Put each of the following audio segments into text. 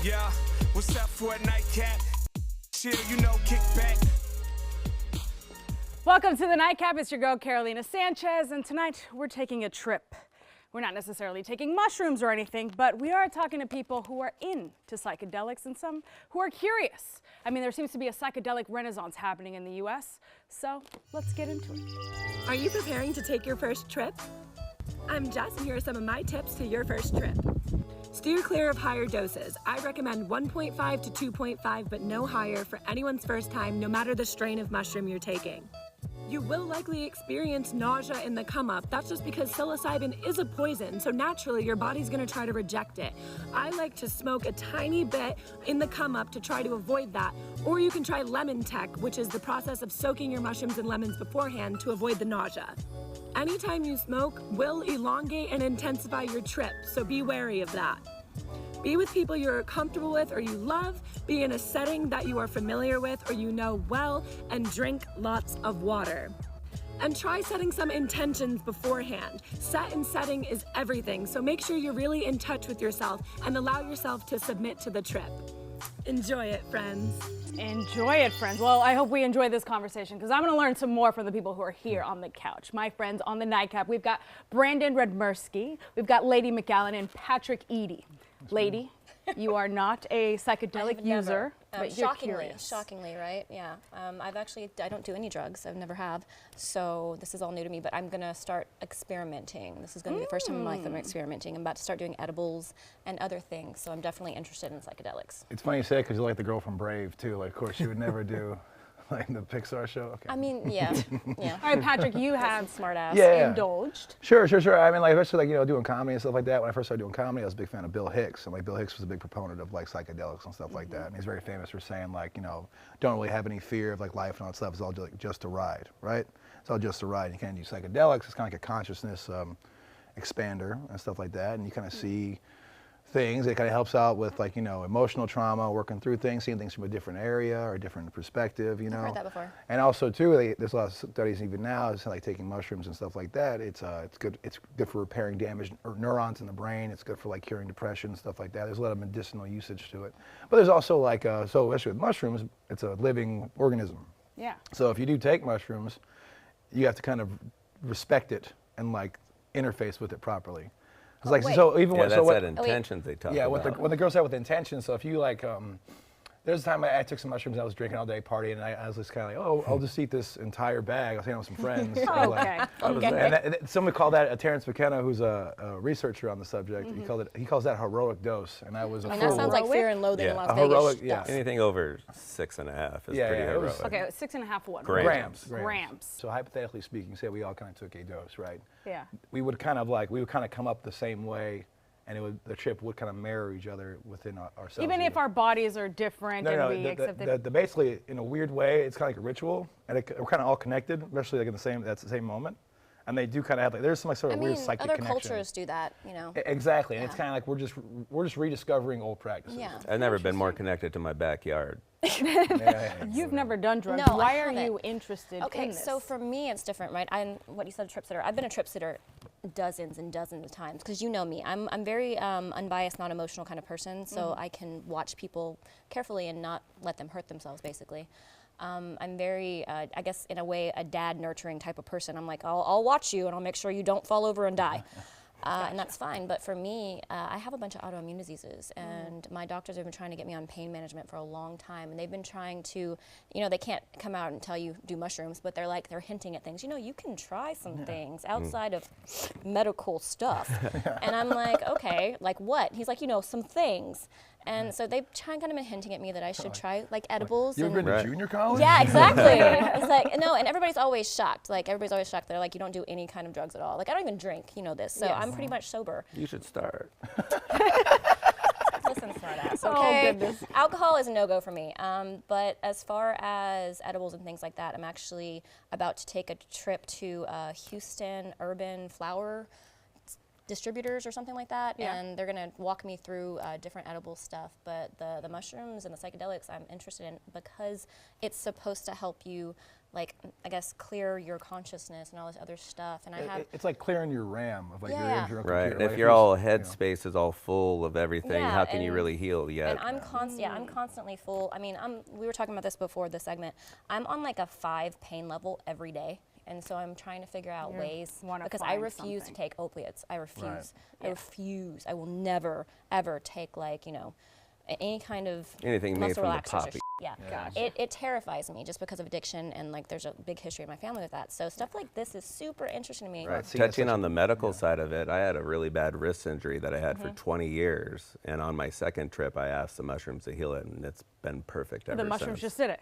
Yeah, what's up for a nightcap? Chill, you know, kick back. Welcome to the Nightcap. It's your girl, Carolina Sanchez, and tonight we're taking a trip. We're not necessarily taking mushrooms or anything, but we are talking to people who are into psychedelics and some who are curious. I mean, there seems to be a psychedelic renaissance happening in the U.S., so let's get into it. Are you preparing to take your first trip? I'm Jess, and here are some of my tips to your first trip. Steer clear of higher doses. I recommend 1.5 to 2.5, but no higher for anyone's first time, no matter the strain of mushroom you're taking. You will likely experience nausea in the come up. That's just because psilocybin is a poison, so naturally your body's gonna try to reject it. I like to smoke a tiny bit in the come up to try to avoid that. Or you can try lemon tech, which is the process of soaking your mushrooms in lemons beforehand to avoid the nausea. Anytime you smoke will elongate and intensify your trip, so be wary of that. Be with people you're comfortable with or you love, be in a setting that you are familiar with or you know well, and drink lots of water. And try setting some intentions beforehand. Set and setting is everything, so make sure you're really in touch with yourself and allow yourself to submit to the trip. Enjoy it, friends. Enjoy it, friends. Well, I hope we enjoy this conversation because I'm going to learn some more from the people who are here on the couch. My friends on the Nightcap, we've got Brandon Redmersky, we've got Lady McAllen, and Patrick Eady. Lady, you are not a psychedelic user, but you're curious. Shockingly, right? Yeah. I don't do any drugs. I've never have. So this is all new to me, but I'm going to start experimenting. This is going to be the first time in my life that I'm experimenting. I'm about to start doing edibles and other things, so I'm definitely interested in psychedelics. It's funny you say it because you're like the girl from Brave, too. Like, of course, you would never do like the Pixar show. Okay. I mean, yeah. Yeah. All right, Patrick, you have smart ass. indulged. Sure. I mean, like, especially like, doing comedy and stuff like that. When I first started doing comedy, I was a big fan of Bill Hicks. And like, Bill Hicks was a big proponent of like psychedelics and stuff like that. And he's very famous for saying like, don't really have any fear of like life and all that stuff. It's all just a ride, right? It's all just a ride. You can't do psychedelics. It's kind of like a consciousness expander and stuff like that. And you kind of see things. It kind of helps out with like, emotional trauma, working through things, seeing things from a different area or a different perspective, I've heard that before. And also too, there's a lot of studies even now, it's like taking mushrooms and stuff like that. It's good for repairing damaged neurons in the brain. It's good for like curing depression, stuff like that. There's a lot of medicinal usage to it. But there's also like, so especially with mushrooms, it's a living organism. Yeah. So if you do take mushrooms, you have to kind of respect it and like interface with it properly. It's like, so even yeah, when, that's so what, that intentions they talk about. Yeah, what the girls said with intention. So if you like, there's a time I took some mushrooms. I was drinking all day, partying, and I was just kind of like, oh, I'll just eat this entire bag. I was hanging out with some friends. Okay. And somebody called that Terrence McKenna, who's a researcher on the subject. He calls that heroic dose, and I was. I mean, that sounds like Fear and Loathing in Las Vegas. Heroic, yeah. Anything over 6.5 is pretty heroic. Okay, 6.5 what? Grams. So So hypothetically speaking, say we all kind of took a dose, right? yeah. We would kind of come up the same way. And the trip would kind of mirror each other within ourselves. Even if our bodies are different we accept it. Basically, in a weird way, it's kind of like a ritual, and we're kind of all connected, especially like that's the same moment. And they do kind of have like, there's some like sort of weird psychic other connection. cultures do that, Exactly, and it's kind of like we're just rediscovering old practices. Yeah. I've never been more connected to my backyard. You've never done drugs. No, Why are you interested in this? So for me, it's different, right? What you said, a trip sitter. I've been a trip sitter dozens and dozens of times because you know me. I'm very unbiased, not emotional kind of person, so I can watch people carefully and not let them hurt themselves, basically. I'm very, I guess, in a way, a dad nurturing type of person. I'm like, I'll watch you and I'll make sure you don't fall over and die. And that's fine, but for me, I have a bunch of autoimmune diseases, and my doctors have been trying to get me on pain management for a long time, and they've been trying to, they can't come out and tell you do mushrooms, but they're hinting at things. You can try some things outside of medical stuff. And I'm like, okay, like what? He's like, some things. And so they've kind of been hinting at me that I should try like edibles. You've been to junior college? Yeah, exactly. It's like, no, and everybody's always shocked. Like, everybody's always shocked. They're like, you don't do any kind of drugs at all. Like, I don't even drink, this. So I'm pretty much sober. You should start. Listen, smartass, Oh, okay? goodness. Alcohol is a no-go for me. But as far as edibles and things like that, I'm actually about to take a trip to Houston Urban Flower distributors or something like that, Yeah. and they're gonna walk me through different edible stuff. But the mushrooms and the psychedelics I'm interested in because it's supposed to help you, like, I guess, clear your consciousness and all this other stuff. And It's like clearing your RAM of like your Yeah. internal Right. computer. If Like, your it's, all you headspace is all full of everything, Yeah, how can you and- really heal yet? And I'm I'm constantly full. I mean, we were talking about this before the segment. I'm on like a 5 pain level every day. And so I'm trying to figure out ways, wanna because I find refuse something. to take opiates. I refuse. Right. I refuse. I will never, ever take, like, you know, any kind of Anything made muscle from the relaxers or poppy. Yeah. Gotcha. It terrifies me just because of addiction, and like there's a big history in my family with that. So stuff like this is super interesting to me. Right. seeing it Touching such on a- the medical side of it, I had a really bad wrist injury that I had for 20 years. And on my second trip, I asked the mushrooms to heal it, and it's been perfect ever The mushrooms since. just did it.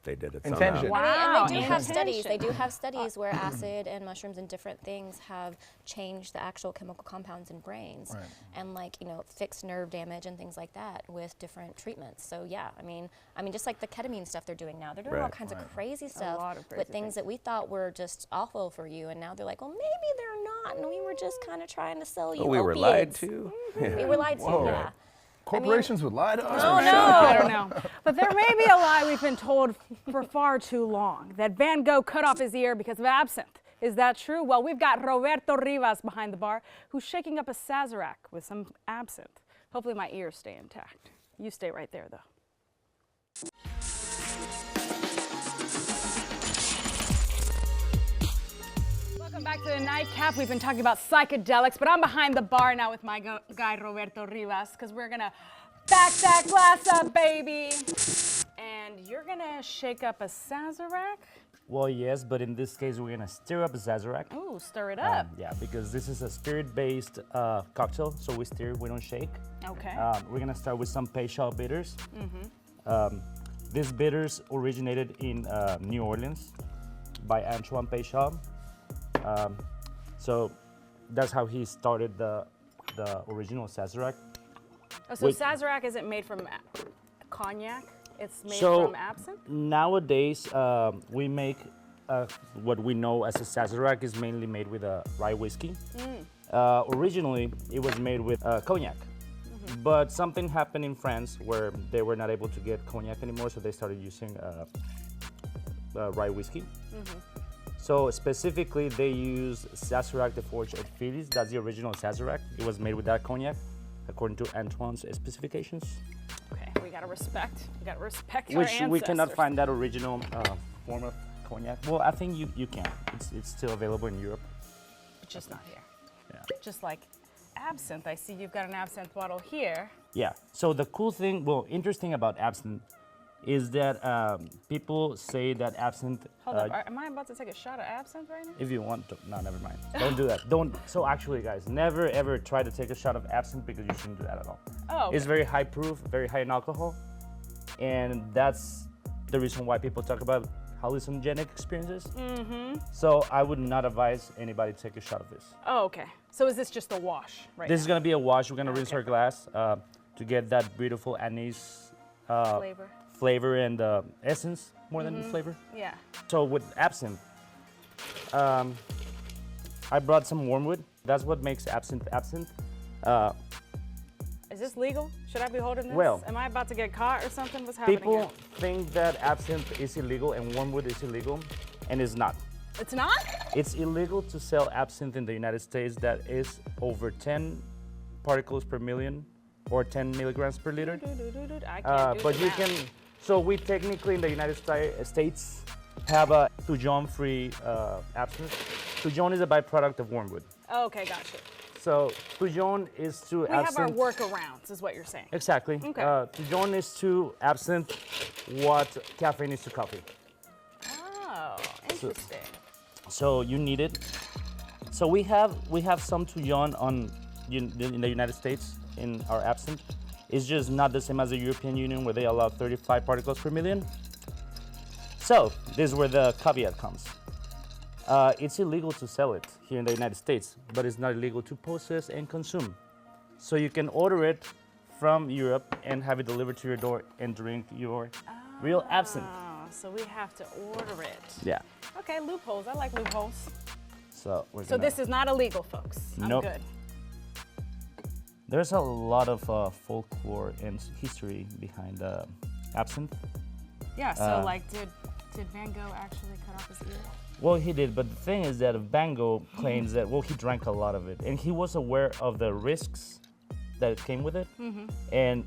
They did it Intention. somehow. Wow. And they do have intention. studies. They do have studies where acid and mushrooms and different things have changed the actual chemical compounds in brains, Right. and, like, you know, fixed nerve damage and things like that with different treatments. So yeah, I mean, just like the ketamine stuff they're doing now, they're doing all Right. kinds of crazy stuff lot of crazy with things that we thought were just awful for you, and now they're like, well, maybe they're not, and we were just kind of trying to sell you. Oh, we were lied opiates. to? We were lied to. Whoa. Yeah. Corporations would lie to us. Oh I don't know. But there may be a lie we've been told for far too long, that Van Gogh cut off his ear because of absinthe. Is that true? Well, we've got Roberto Rivas behind the bar who's shaking up a Sazerac with some absinthe. Hopefully my ears stay intact. You stay right there, though. Welcome back to the Nightcap. We've been talking about psychedelics, but I'm behind the bar now with my guy Roberto Rivas, because we're gonna back that glass up, baby. And you're gonna shake up a Sazerac. Well, yes, but in this case, we're gonna stir up a Sazerac. Ooh, stir it up. Yeah, because this is a spirit-based cocktail, so we stir, we don't shake. Okay. We're gonna start with some Peychaud bitters. These bitters originated in New Orleans by Antoine Peychaud. So that's how he started the original Sazerac. Oh, so wait. Sazerac isn't made from cognac? It's made So from absinthe? nowadays, we make what we know as a Sazerac is mainly made with a rye whiskey. Originally, it was made with cognac. But something happened in France where they were not able to get cognac anymore, so they started using rye whiskey. So specifically, they use Sazerac de Forge et Fils. That's the original Sazerac. It was made with that cognac, according to Antoine's specifications. Okay, we gotta respect. We gotta respect our Which ancestors. we cannot find that original form of cognac. Well, I think you can. It's still available in Europe. Just not here. Yeah. Just like absinthe. I see you've got an absinthe bottle here. Yeah. So the cool thing, interesting about absinthe is that people say that absinthe. Hold up, am I about to take a shot of absinthe right now? If you want to, no, never mind. Don't do that. Don't. So actually, guys, never ever try to take a shot of absinthe because you shouldn't do that at all. Oh, okay. It's very high proof, very high in alcohol, and that's the reason why people talk about hallucinogenic experiences. So I would not advise anybody to take a shot of this. Oh, okay. So is this just a wash right This now? is gonna be a wash. We're gonna rinse Okay. our glass to get that beautiful anise flavor and essence more than flavor. Yeah. So with absinthe, I brought some wormwood. That's what makes absinthe absinthe. Is this legal? Should I be holding this? Well, am I about to get caught or something? What's happening People here? think that absinthe is illegal and wormwood is illegal, and it's not. It's not? It's illegal to sell absinthe in the United States that is over 10 particles per million or 10 milligrams per liter. I can't do But the you math. can, so we technically in the United States have a Toujon-free absinthe. Toujon is a byproduct of wormwood. Oh, okay, gotcha. So Toujon is to We have our absinthe. workarounds, is what you're saying. Exactly. Okay. Toujon is to absinthe what caffeine is to coffee. Oh, interesting. So you need it. So we have some Toujon in the United States in our absinthe. It's just not the same as the European Union where they allow 35 particles per million. So this is where the caveat comes. It's illegal to sell it here in the United States, but it's not illegal to possess and consume. So you can order it from Europe and have it delivered to your door and drink your real absinthe. Oh, so we have to order it. Yeah. Okay, loopholes. I like loopholes. So we're So gonna- this is not illegal, folks. I'm Nope. good. There's a lot of folklore and history behind absinthe. Yeah, so like did Van Gogh actually cut off his ear? Well, he did, but the thing is that Van Gogh claims that, well, he drank a lot of it, and he was aware of the risks that came with it, and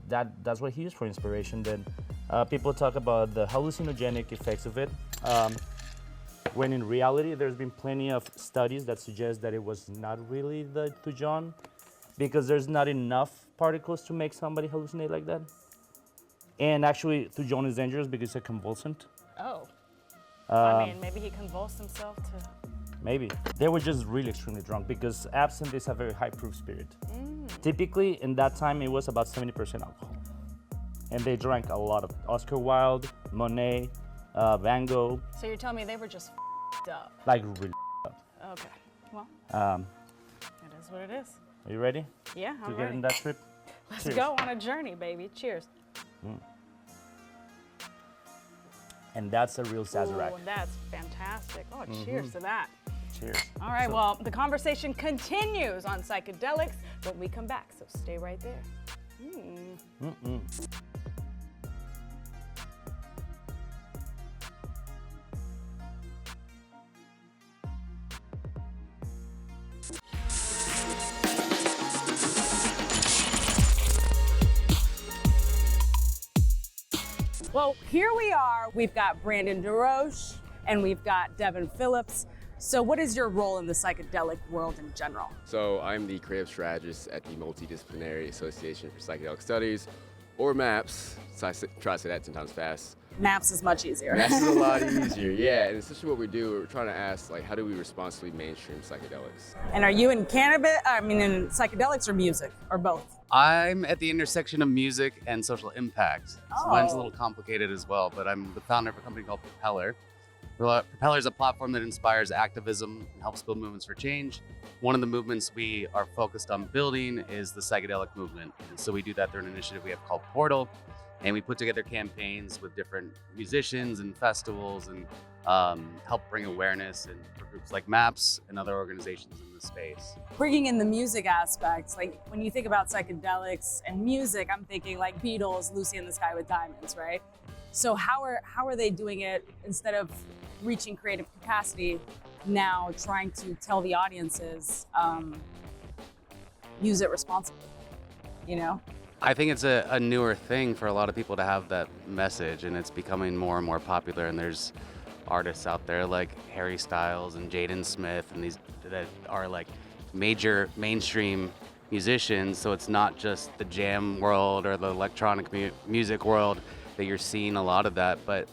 that's what he used for inspiration. Then people talk about the hallucinogenic effects of it, when in reality, there's been plenty of studies that suggest that it was not really the thujon, because there's not enough particles to make somebody hallucinate like that. And actually, thujon is dangerous because it's a convulsant. Oh. I mean, maybe he convulsed himself to... Maybe. They were just really extremely drunk because absinthe is a very high proof spirit. Typically, in that time, it was about 70% alcohol. And they drank a lot of Oscar Wilde, Monet, Van Gogh. So you're telling me they were just f***ed up? Like really up. Okay, well, it is what it is. Are you ready? Yeah, I'm to ready. get in that trip? Let's Cheers. go on a journey, baby. Cheers. And that's a real Sazerac. Oh, that's fantastic. Oh, cheers to that. Cheers. All right, well, the conversation continues on psychedelics when we come back, so stay right there. Well, here we are. We've got Brandon DeRoche and we've got Devin Phillips. So what is your role in the psychedelic world in general? So I'm the creative strategist at the Multidisciplinary Association for Psychedelic Studies, or MAPS. So I try to say that 10 times fast. MAPS is much easier. MAPS is a lot easier, yeah. And essentially what we do, we're trying to ask, like, how do we responsibly mainstream psychedelics? And are you in cannabis, in psychedelics or music, or both? I'm at the intersection of music and social impact. So mine's a little complicated as well, but I'm the founder of a company called Propeller. Propeller is a platform that inspires activism and helps build movements for change. One of the movements we are focused on building is the psychedelic movement. And so we do that through an initiative we have called Portal. And we put together campaigns with different musicians and festivals and help bring awareness and for groups like MAPS and other organizations in the space. Bringing in the music aspects, like when you think about psychedelics and music, I'm thinking like Beatles, Lucy in the Sky with Diamonds, right? So how are they doing it instead of reaching creative capacity, now trying to tell the audiences, use it responsibly, you know? I think it's a newer thing for a lot of people to have that message, and it's becoming more and more popular. And there's artists out there like Harry Styles and Jaden Smith, and these that are like major mainstream musicians. So it's not just the jam world or the electronic music world that you're seeing a lot of that. But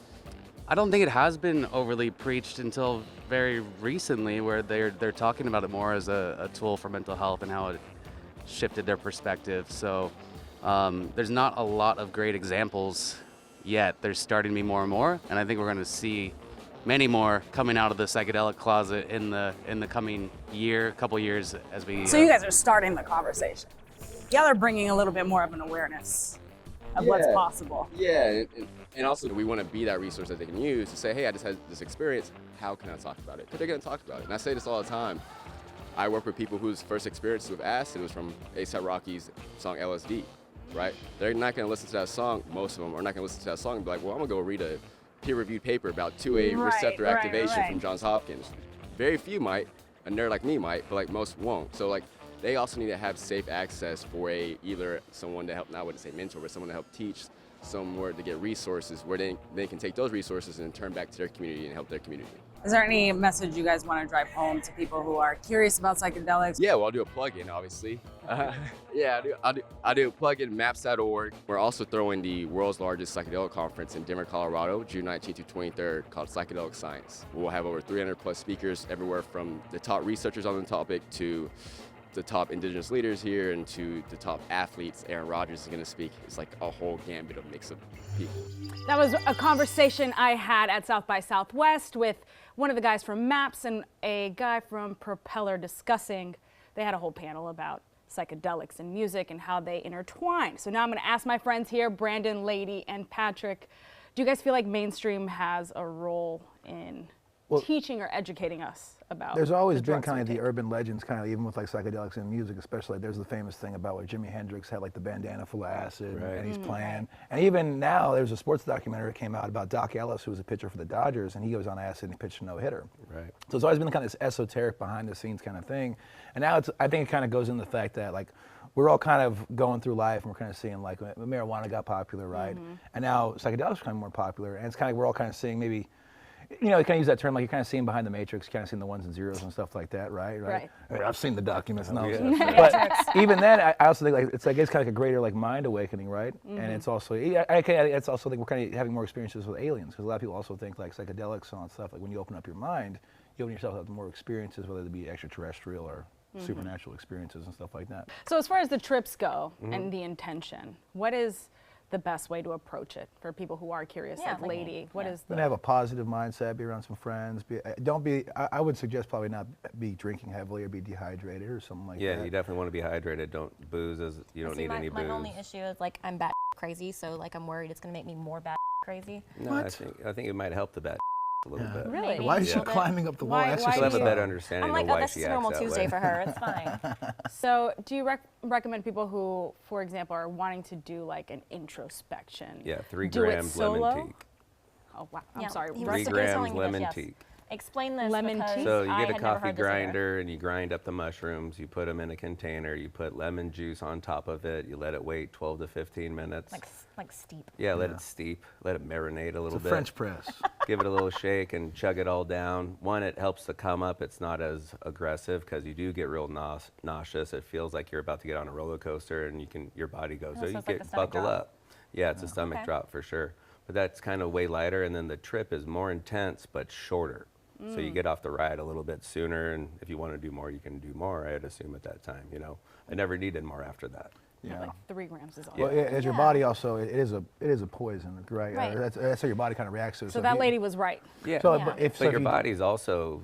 I don't think it has been overly preached until very recently, where they're talking about it more as a tool for mental health and how it shifted their perspective. So. There's not a lot of great examples yet. There's starting to be more and more, and I think we're going to see many more coming out of the psychedelic closet in the coming couple years as we. So you guys are starting the conversation. Y'all are bringing a little bit more of an awareness of what's possible. Yeah, and also we want to be that resource that they can use to say, hey, I just had this experience. How can I talk about it? Because they're going to talk about it. And I say this all the time. I work with people whose first experience with acid was from A$AP Rocky's song LSD. Right? They're not going to listen to that song. Most of them are not going to listen to that song and be like, well, I'm going to go read a peer-reviewed paper about 2A receptor activation from Johns Hopkins. Very few might. A nerd like me might, but like most won't. So like they also need to have safe access for either someone to help, not what to say mentor, but someone to help teach, somewhere to get resources where they can take those resources and turn back to their community and help their community. Is there any message you guys want to drive home to people who are curious about psychedelics? Yeah, well, I'll do a plug-in, obviously. Yeah, I'll do a plug-in, maps.org. We're also throwing the world's largest psychedelic conference in Denver, Colorado, June 19th through 23rd, called Psychedelic Science. We'll have over 300 plus speakers everywhere from the top researchers on the topic to the top indigenous leaders here and to the top athletes. Aaron Rodgers is going to speak. It's like a whole gambit of mix of people. That was a conversation I had at South by Southwest with one of the guys from MAPS and a guy from Propeller discussing. They had a whole panel about psychedelics and music and how they intertwine. So now I'm going to ask my friends here, Brandon, Lady, and Patrick, do you guys feel like mainstream has a role in teaching or educating us about. There's always the been drugs kind we of the take. urban legends, kind of even with like psychedelics and music, especially. There's the famous thing about where Jimi Hendrix had like the bandana full of acid, Right. and he's playing. And even now, there's a sports documentary that came out about Doc Ellis, who was a pitcher for the Dodgers, and he was on acid and he pitched a no-hitter. Right. So it's always been kind of this esoteric, behind-the-scenes kind of thing. And now I think it kind of goes into the fact that like we're all kind of going through life and we're kind of seeing like marijuana got popular, right? And now psychedelics are becoming more popular, and it's kind of we're all kind of seeing maybe. You know, you kind of use that term like you're kind of seeing behind the matrix, kind of seeing the ones and zeros and stuff like that, right? Right. I mean, I've seen the documents and all Yeah. that. But even then, I also think like it's kind of like a greater like mind awakening, right? And it's also it's also like we're kind of having more experiences with aliens, because a lot of people also think like psychedelics and all that stuff. Like when you open up your mind, you open yourself up to more experiences, whether it be extraterrestrial or supernatural experiences and stuff like that. So as far as the trips go and the intention, what is the best way to approach it for people who are curious, Yeah, like like me. Lady? What is Then the have a positive mindset, be around some friends. I would suggest probably not be drinking heavily or be dehydrated or something like Yeah, that. you definitely want to be hydrated. Don't booze. You don't See, need any my booze. only issue is like I'm bat crazy, so like I'm worried it's gonna make me more bat crazy. No, I think it might help the bad a little bit. Really? Maybe. Why is she Yeah. climbing up the wall? Why- That's why just She'll have a you- better understanding I'm like, of oh, why that's she just a acts normal that Tuesday way. for her. It's fine. So do you recommend people who, for example, are wanting to do like an introspection? Yeah, 3 do it grams solo? lemon teak. Oh wow, I'm Yeah, sorry. he was 3 he was grams telling me this, lemon yes. teak. Explain this Lemon because tea? So you I get a had never coffee heard this either. grinder and you grind up the mushrooms, you put them in a container, you put lemon juice on top of it, you let it wait 12 to 15 minutes. Like steep. Yeah, let it steep, let it marinate a little It's a bit. French press. Give it a little shake and chug it all down. One, it helps to come up. It's not as aggressive because you do get real nauseous. It feels like you're about to get on a roller coaster and your body goes, Oh, so so you it's like get the stomach buckle drop. up. Yeah, it's a stomach Okay. drop for sure. But that's kind of way lighter, and then the trip is more intense but shorter. So you get off the ride a little bit sooner, and if you want to do more, you can do more, I'd assume at that time, you know. I never needed more after that. Yeah, like 3 grams is all. Well, as your body also, it is a poison, right? Right. That's how your body kind of reacts to it. So if that you- lady was right. Yeah. So, Yeah. but if, so But if your you- body's also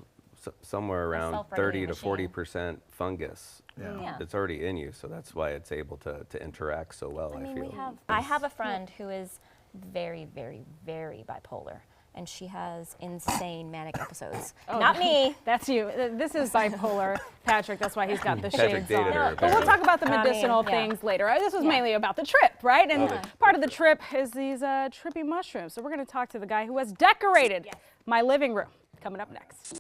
somewhere around 30 self-regulating to machine. 40% fungus. Yeah. It's already in you, so that's why it's able to interact so well, I I mean, feel. I have a friend who is very, very, very bipolar, and she has insane manic episodes. Not me. That's you. This is bipolar, Patrick. That's why he's got the Patrick shades dated on. her, But we'll talk about the I mean, medicinal yeah. things later. This was mainly about the trip, right? And Okay. part of the trip is these trippy mushrooms. So we're going to talk to the guy who has decorated my living room. Coming up next.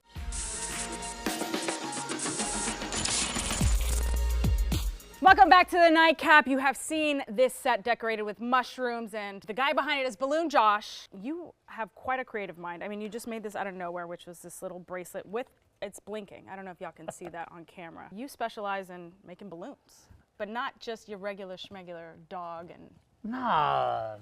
Welcome back to the Nightcap. You have seen this set decorated with mushrooms, and the guy behind it is Balloon Josh. You have quite a creative mind. I mean, you just made this out of nowhere, which was this little bracelet with, it's blinking. I don't know if y'all can see that on camera. You specialize in making balloons, but not just your regular schmegular dog and, Nah,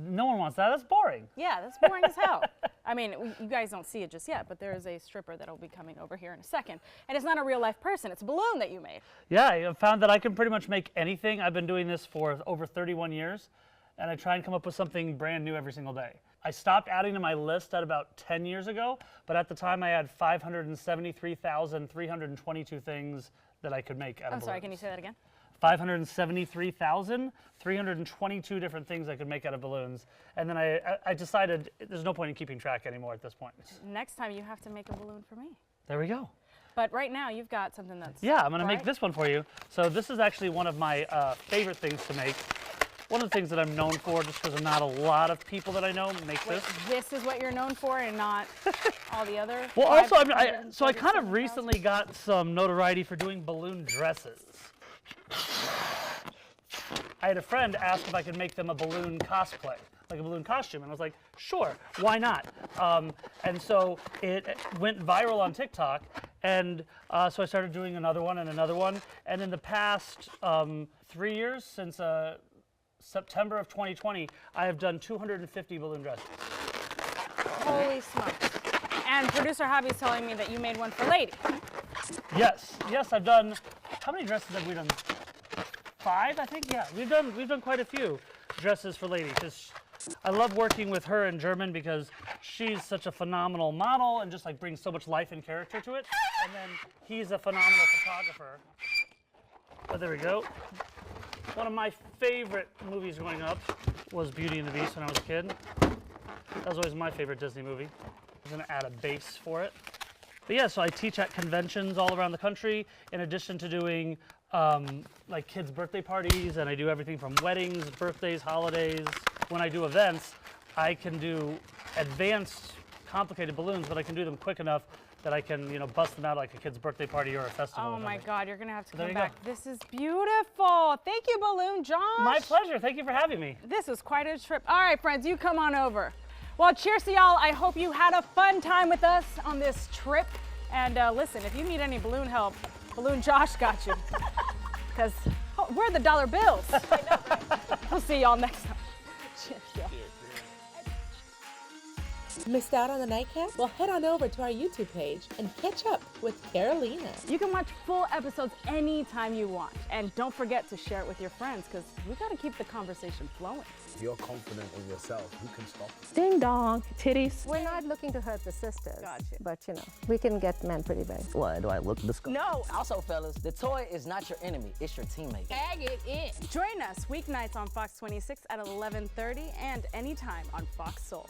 no one wants that. That's boring. yeah, that's boring as hell. I mean, you guys don't see it just yet, but there is a stripper that'll be coming over here in a second. And it's not a real life person, it's a balloon that you made. Yeah, I've found that I can pretty much make anything. I've been doing this for over 31 years, and I try and come up with something brand new every single day. I stopped adding to my list at about 10 years ago, but at the time I had 573,322 things that I could make out of I'm sorry, balloons. can you say that again? 573,322 different things I could make out of balloons. And then I decided there's no point in keeping track anymore at this point. Next time you have to make a balloon for me. There we go. But right now you've got something that's Yeah, I'm going to make bright. this one for you. So this is actually one of my favorite things to make. One of the things that I'm known for, just because not a lot of people that I know make Wait, this. this is what you're known for and not all the other? Well, also, I kind 537,000? of recently got some notoriety for doing balloon dresses. I had a friend ask if I could make them a balloon cosplay, like a balloon costume, and I was like, sure, why not? And so it went viral on TikTok, and so I started doing another one, and in the past 3 years, since September of 2020, I have done 250 balloon dresses. Holy smokes. And producer Hobby's telling me that you made one for Lady. Yes, I've done. How many dresses have we done? 5, I think. Yeah, we've done quite a few dresses for Lady, because I love working with her in German because she's such a phenomenal model and just like brings so much life and character to it. And then he's a phenomenal photographer. But there we go. One of my favorite movies growing up was Beauty and the Beast when I was a kid. That was always my favorite Disney movie. I'm gonna add a base for it. But yeah, so I teach at conventions all around the country, in addition to doing like kids' birthday parties, and I do everything from weddings, birthdays, holidays. When I do events, I can do advanced, complicated balloons, but I can do them quick enough that I can, bust them out like a kid's birthday party or a festival. Oh my God, you're gonna have to there come you back. go. This is beautiful. Thank you, Balloon Josh. My pleasure. Thank you for having me. This was quite a trip. All right, friends, you come on over. Well, cheers to y'all. I hope you had a fun time with us on this trip. And listen, if you need any balloon help, Balloon Josh got you. Because where are the dollar bills? I know, right? We'll see y'all next time. Cheers, y'all. Missed out on the nightcap? Well, head on over to our YouTube page and catch up with Carolina. You can watch full episodes anytime you want. And don't forget to share it with your friends, because we got to keep the conversation flowing. If you're confident in yourself, who can stop you? Ding dong, titties. We're not looking to hurt the sisters, Gotcha. but we can get men pretty big. Why do I look disgusting? No. Also, fellas, the toy is not your enemy, it's your teammate. Tag it in. Join us weeknights on Fox 26 at 11:30 and anytime on Fox Soul.